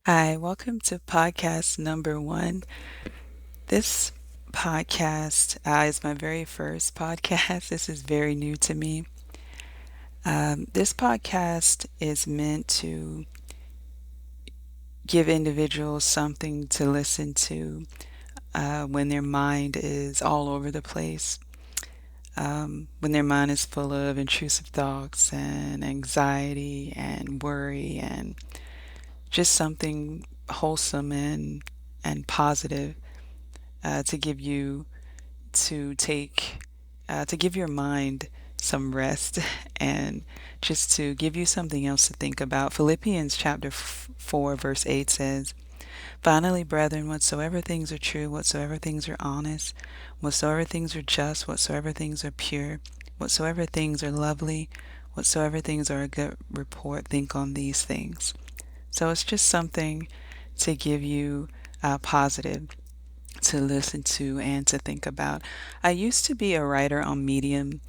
Hi, welcome to podcast number one. This podcast is my very first podcast. This is very new to me. This podcast is meant to give individuals something to listen to when their mind is all over the place, when their mind is full of intrusive thoughts and anxiety and worry and just something wholesome and positive to give you to give your mind some rest and just to give you something else to think about. Philippians chapter 4 verse 8 says, "Finally, brethren, whatsoever things are true, whatsoever things are honest, whatsoever things are just, whatsoever things are pure, whatsoever things are lovely, whatsoever things are a good report, think on these things." So it's just something to give you positive to listen to and to think about. I used to be a writer on Medium,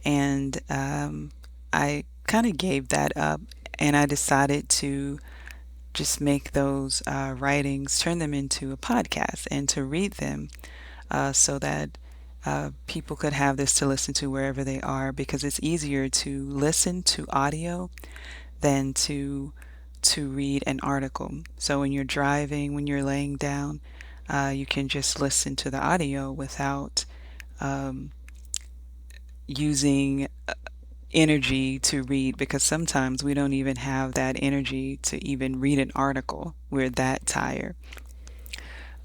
and I kind of gave that up, and I decided to just make those writings, turn them into a podcast, and to read them so that people could have this to listen to wherever they are, because it's easier to listen to audio than to read an article. So when you're driving, when you're laying down, you can just listen to the audio without um, using energy to read, because sometimes we don't even have that energy to even read an article. We're that tired.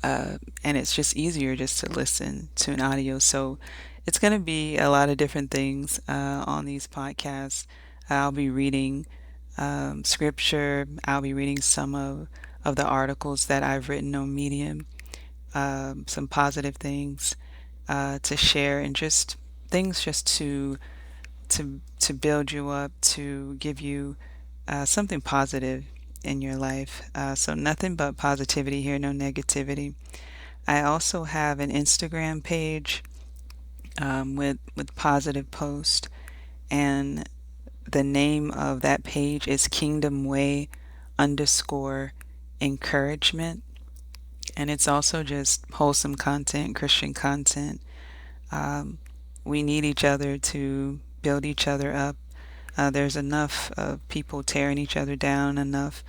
And it's just easier just to listen to an audio. So it's going to be a lot of different things on these podcasts. I'll be reading scripture. I'll be reading some of the articles that I've written on Medium, some positive things to share, and just things just to build you up, to give you something positive in your life. So nothing but positivity here, no negativity. I also have an Instagram page with positive posts, and the name of that page is Kingdom Way underscore encouragement. And it's also just wholesome content, Christian content. We need each other to build each other up. There's enough of people tearing each other down, enough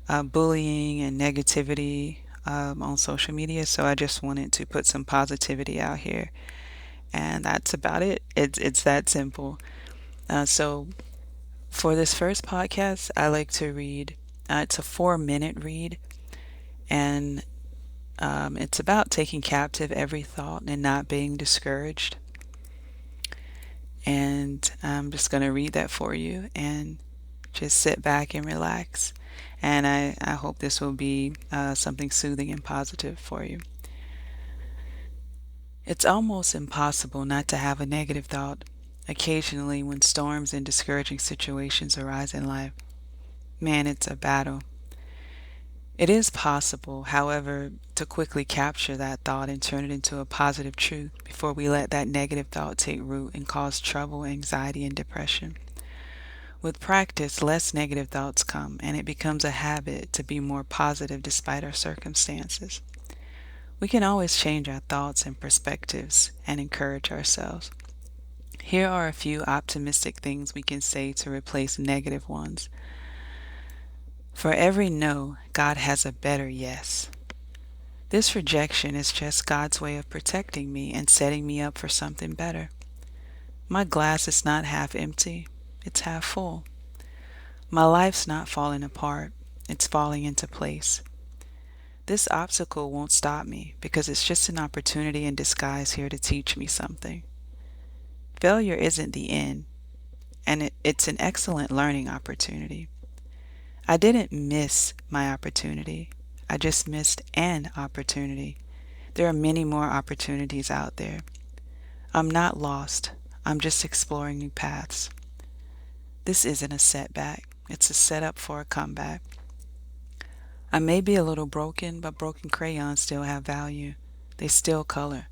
bullying and negativity on social media. So I just wanted to put some positivity out here, and that's about it. It's that simple. So for this first podcast, I like to read. It's a 4-minute read, and it's about taking captive every thought and not being discouraged. And I'm just going to read that for you and just sit back and relax. And I hope this will be something soothing and positive for you. It's almost impossible not to have a negative thought occasionally when storms and discouraging situations arise in life. Man, it's a battle. It is possible, however, to quickly capture that thought and turn it into a positive truth before we let that negative thought take root and cause trouble, anxiety, and depression. With practice, less negative thoughts come, and it becomes a habit to be more positive despite our circumstances. We can always change our thoughts and perspectives and encourage ourselves. Here are a few optimistic things we can say to replace negative ones. For every no, God has a better yes. This rejection is just God's way of protecting me and setting me up for something better. My glass is not half empty, it's half full. My life's not falling apart, it's falling into place. This obstacle won't stop me because it's just an opportunity in disguise here to teach me something. Failure isn't the end, and it's an excellent learning opportunity. I didn't miss my opportunity, I just missed an opportunity. There are many more opportunities out there. I'm not lost, I'm just exploring new paths. This isn't a setback, it's a setup for a comeback. I may be a little broken, but broken crayons still have value. They still color.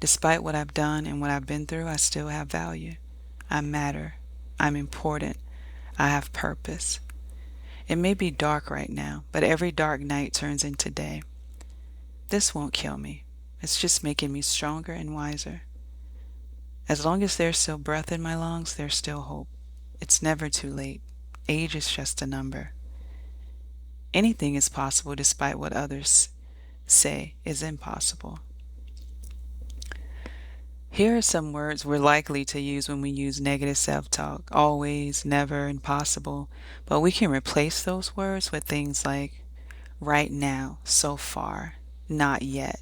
Despite what I've done and what I've been through, I still have value. I matter. I'm important. I have purpose. It may be dark right now, but every dark night turns into day. This won't kill me. It's just making me stronger and wiser. As long as there's still breath in my lungs, there's still hope. It's never too late. Age is just a number. Anything is possible despite what others say is impossible. Here are some words we're likely to use when we use negative self-talk: always, never, impossible. But we can replace those words with things like right now, so far, not yet,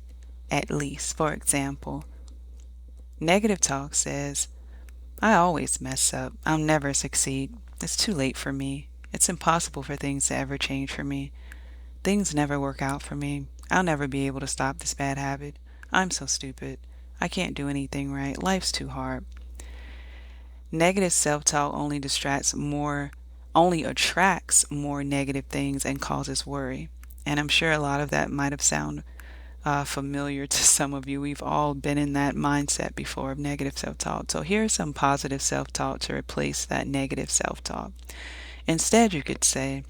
at least. For example, negative talk says, I always mess up. I'll never succeed. It's too late for me. It's impossible for things to ever change for me. Things never work out for me. I'll never be able to stop this bad habit. I'm so stupid. I can't do anything right. Life's too hard. Negative self-talk only attracts more negative things and causes worry. And I'm sure a lot of that might have sounded familiar to some of you. We've all been in that mindset before of negative self-talk. So here's some positive self-talk to replace that negative self-talk. Instead, you could say,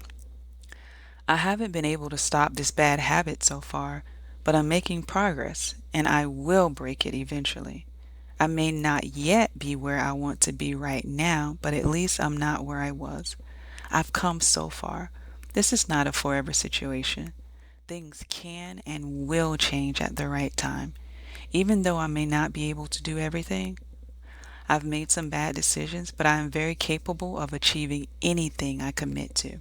I haven't been able to stop this bad habit so far, but I'm making progress and I will break it eventually. I may not yet be where I want to be right now, but at least I'm not where I was. I've come so far. This is not a forever situation. Things can and will change at the right time. Even though I may not be able to do everything, I've made some bad decisions, but I am very capable of achieving anything I commit to.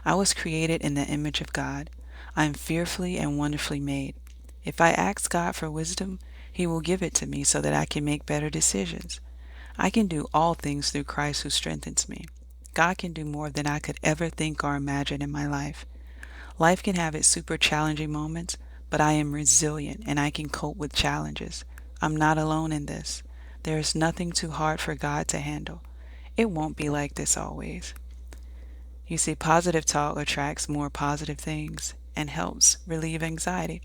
I was created in the image of God. I am fearfully and wonderfully made. If I ask God for wisdom, He will give it to me so that I can make better decisions. I can do all things through Christ who strengthens me. God can do more than I could ever think or imagine in my life. Life can have its super challenging moments, but I am resilient and I can cope with challenges. I'm not alone in this. There is nothing too hard for God to handle. It won't be like this always. You see, positive talk attracts more positive things and helps relieve anxiety.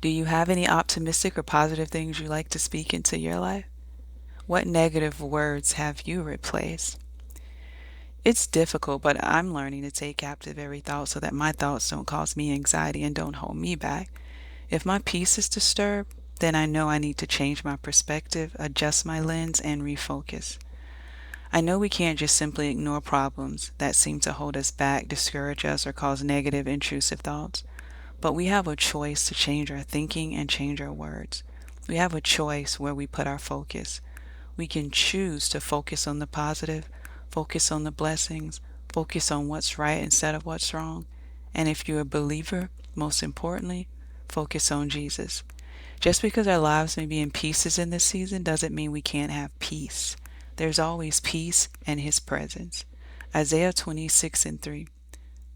Do you have any optimistic or positive things you like to speak into your life? What negative words have you replaced? It's difficult, but I'm learning to take captive every thought so that my thoughts don't cause me anxiety and don't hold me back. If my peace is disturbed, then I know I need to change my perspective, adjust my lens, and refocus. I know we can't just simply ignore problems that seem to hold us back, discourage us, or cause negative, intrusive thoughts. But we have a choice to change our thinking and change our words. We have a choice where we put our focus. We can choose to focus on the positive, focus on the blessings, focus on what's right instead of what's wrong. And if you're a believer, most importantly, focus on Jesus. Just because our lives may be in pieces in this season doesn't mean we can't have peace. There's always peace in His presence. Isaiah 26:3.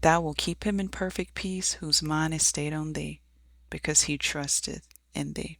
Thou wilt keep him in perfect peace, whose mind is stayed on thee, because he trusteth in thee.